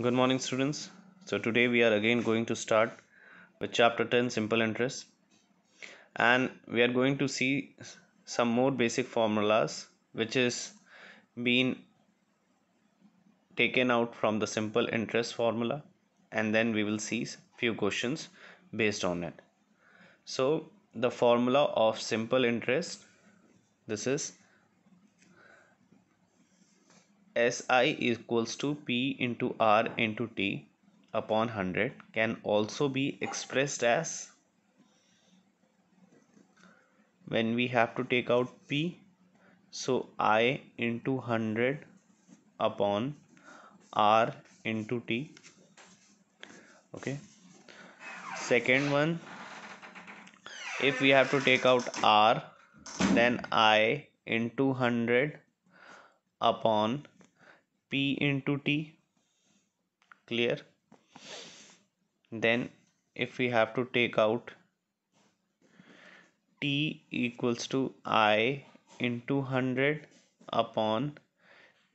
Good morning, students. So, today we are again going to start with chapter 10 simple interest, and we are going to see some more basic formulas which is been taken out from the simple interest formula, and then we will see few questions based on it. So, the formula of simple interest, this is SI equals to P into R into T upon 100 can also be expressed as, when we have to take out P, so I into 100 upon R into T. Okay. Second one, if we have to take out R, then I into 100 upon P into T. Clear? Then if we have to take out T equals to I into 100 upon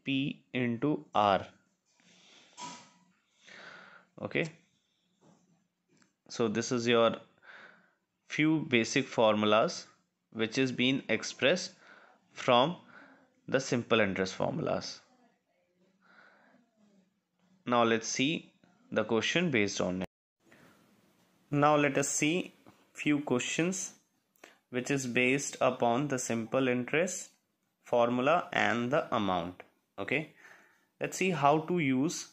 P into R. Okay. So this is your few basic formulas which is being expressed from the simple interest formulas. Now let's see the question based on it. Now let us see few questions which is based upon the simple interest formula and the amount. Okay, let's see how to use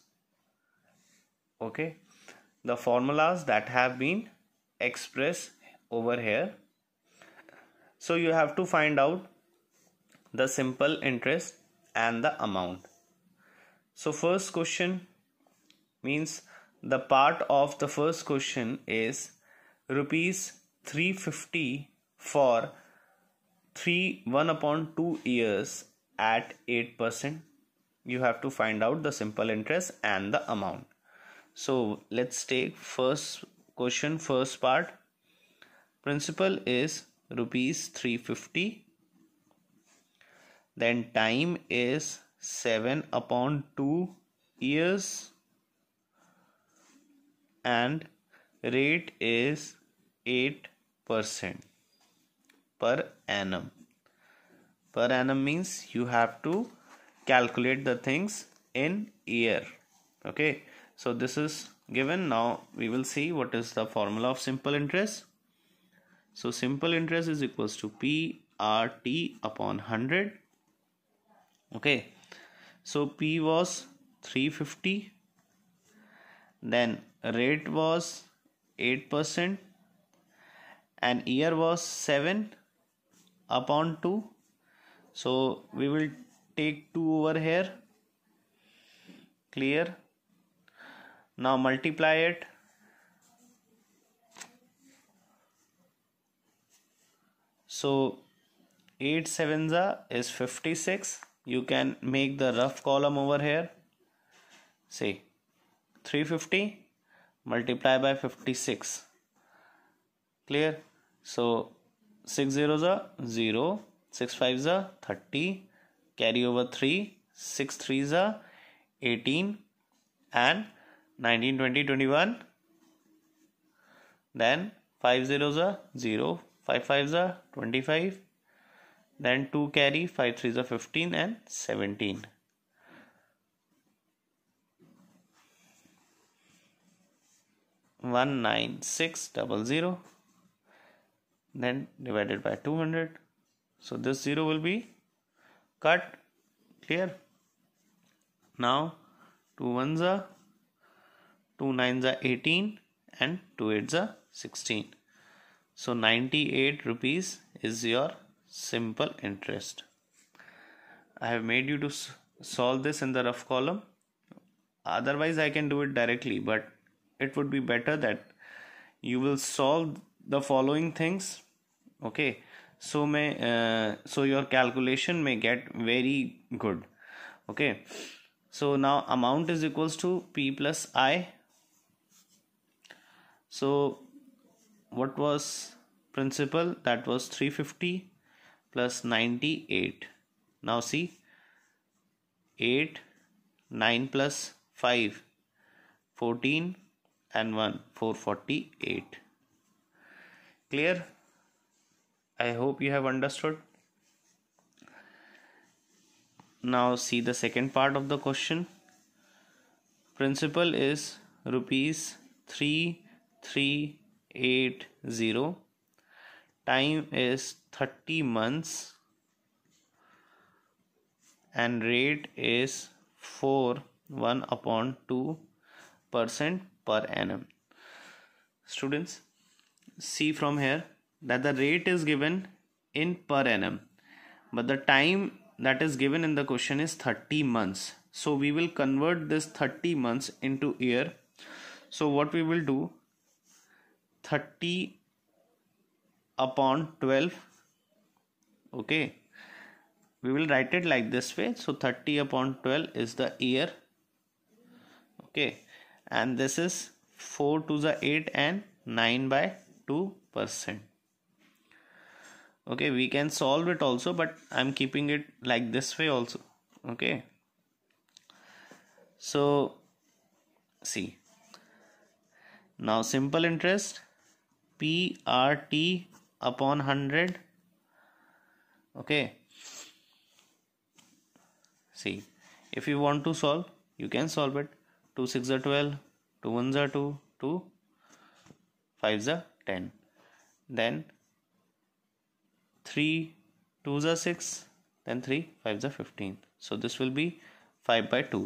the formulas that have been expressed over here. So you have to find out the simple interest and the amount. So first question means the part of the first question is rupees 350 for 1/2 years at 8%. You have to find out the simple interest and the amount. So let's take first question, first part. Principal is rupees 350. Then time is 7/2 years. And rate is 8% per annum. Per annum means you have to calculate the things in year. Okay, so this is given. Now we will see what is the formula of simple interest. So simple interest is equals to PRT upon 100. Okay, so P was 350, then rate was 8% and year was 7/2. So we will take 2 over here. Clear? Now multiply it. So 8 sevens is 56. You can make the rough column over here. Say 350 multiply by 56. Clear? So 6 zeros are 0, 6 fives are 30, carry over 3, 6 threes are 18, and 19, 20, 21. Then 5 zeros are 0, 5 fives are 25, then 2 carry, 5 threes are 15 and 17. One 9,600, then divided by 200. So this 0 will be cut. Clear? Now 2 ones are 2 nines are 18 and 2 eights are 16. So 98 rupees is your simple interest. I have made you to solve this in the rough column. Otherwise I can do it directly, but it would be better that you will solve the following things. Okay, so your calculation may get very good. Okay, so now amount is equals to P plus I. So what was principal? That was 350 plus 98. Now see, 8, 9 plus 5, 14 and 1 448. Clear? I hope you have understood. Now see the second part of the question. Principal is rupees 3380. Time is 30 months and rate is 1/2% per annum. Students, see from here that the rate is given in per annum, but the time that is given in the question is 30 months. So we will convert this 30 months into year. So what we will do, 30 upon 12. Okay, we will write it like this way. So 30 upon 12 is the year. Okay, and this is 4 to the 8 and 9/2%. Okay, we can solve it also, but I'm keeping it like this way also. Okay, so see, now simple interest, PRT upon 100. Okay, see, if you want to solve, you can solve it. 2 6 are 12, 2 1 are 2, 2 5 are 10. Then 3 2 are 6, then 3 5 are 15. So this will be 5/2.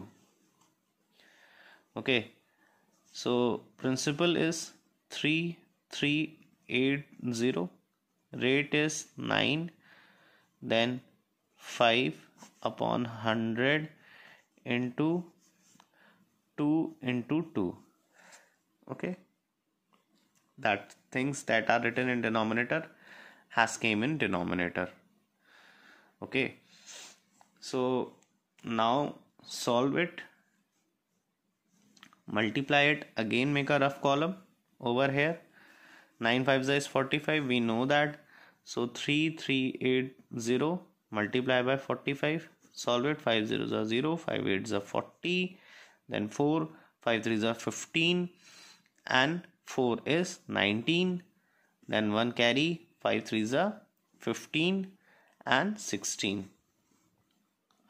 Okay, so principal is 3380, rate is 9, then 5 upon 100 into 2 into 2. Okay, that things that are written in denominator has came in denominator. Okay, so now solve it, multiply it, again make a rough column over here. 9 5 is 45, we know that. So 3380 multiply by 45, solve it. 5 0s are 0, 5 8s are 40, then 4 5 3s are 15 and 4 is 19, then 1 carry, 5 3s are 15 and 16.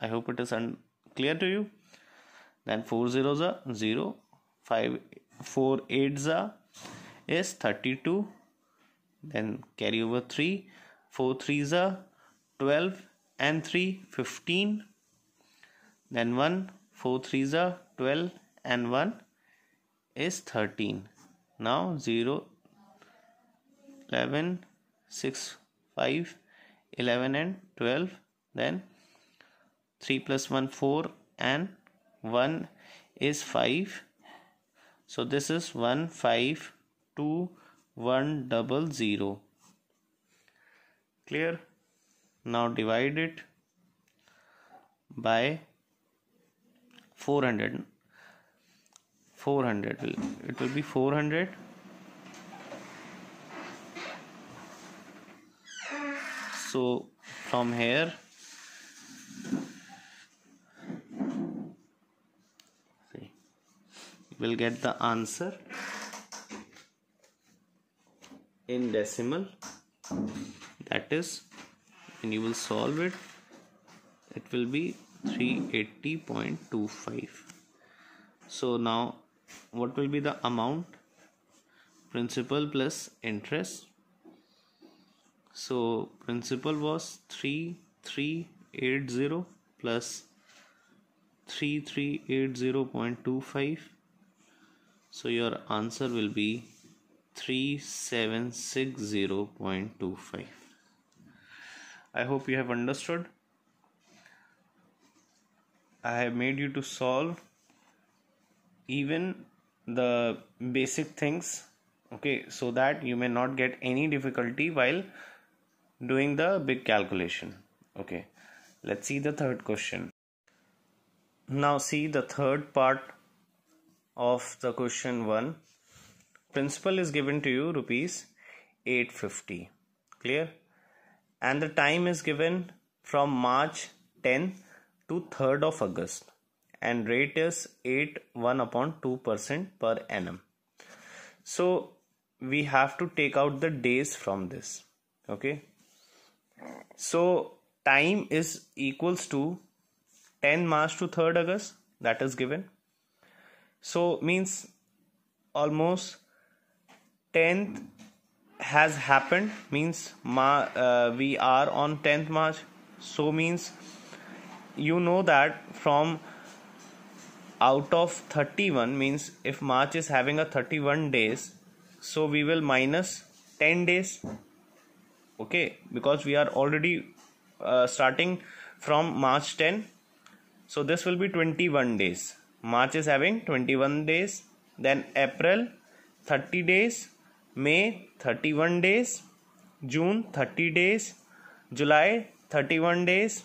I hope it is clear to you. Then 4 0s are 0, 4 8s are is 32, then carry over 3, 4 3s are 12 and 3 15, then 1 4 3s are 12 and 1 is 13. Now 0 11 6 5 11 and 12, then 3 plus 1 4 and 1 is 5. So this is 152,100. Clear? Now divide it by 400. It will be 400. So from here, see, we'll get the answer in decimal. That is, when you will solve it, it will be 380.25. So now what will be the amount? Principal plus interest. So principal was 3380 plus 3380.25. So your answer will be 3760.25. I hope you have understood. I have made you to solve even the basic things, okay, so that you may not get any difficulty while doing the big calculation. Okay, let's see the third question. Now see the third part of the question 1. Principal is given to you rupees 850. Clear? And the time is given from March 10 to 3rd of August. and rate is 8.1/2% per annum. So we have to take out the days from this. Okay, so time is equals to 10 March to 3rd August, that is given. So means almost 10th has happened, means we are on 10th March. So means you know that from out of 31, means if March is having a 31 days, so we will minus 10 days. Okay, because we are already starting from March 10, so this will be 21 days. March is having 21 days, then April 30 days, May 31 days, June 30 days, July 31 days,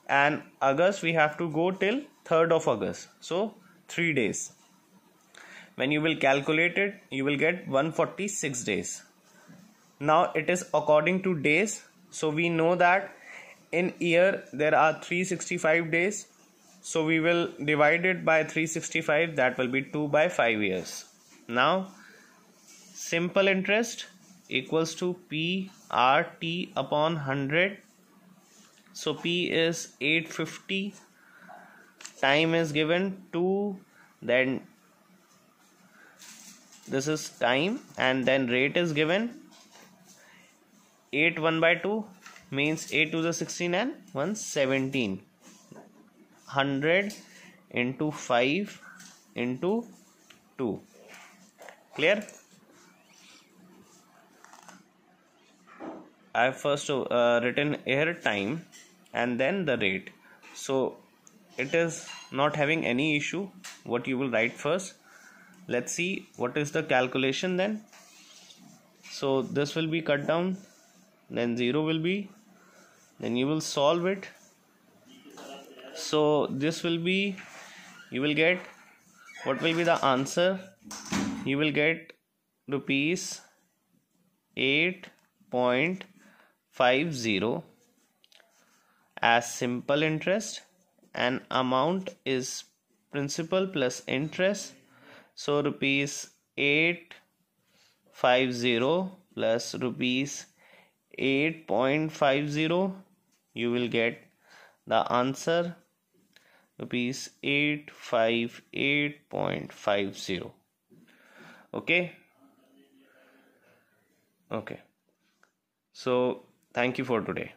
and August we have to go till 3rd of August, so 3 days. When you will calculate it, you will get 146 days. Now it is according to days, so we know that in year there are 365 days, so we will divide it by 365, that will be 2 by 5 years. Now simple interest equals to PRT upon 100. So P is 850, time is given 2, then this is time, and then rate is given 8 1/2 means 8 to the 16 and 117. 100 into 5 into 2. Clear? I have first written here time and then the rate, so it is not having any issue what you will write first. Let's see what is the calculation then. So this will be cut down, then 0 will be, then you will solve it. So this will be, you will get, what will be the answer? You will get rupees 8.50 as simple interest, and amount is principal plus interest. So rupees 850 plus rupees 8.50, you will get the answer rupees 858.50. Okay. So thank you for today.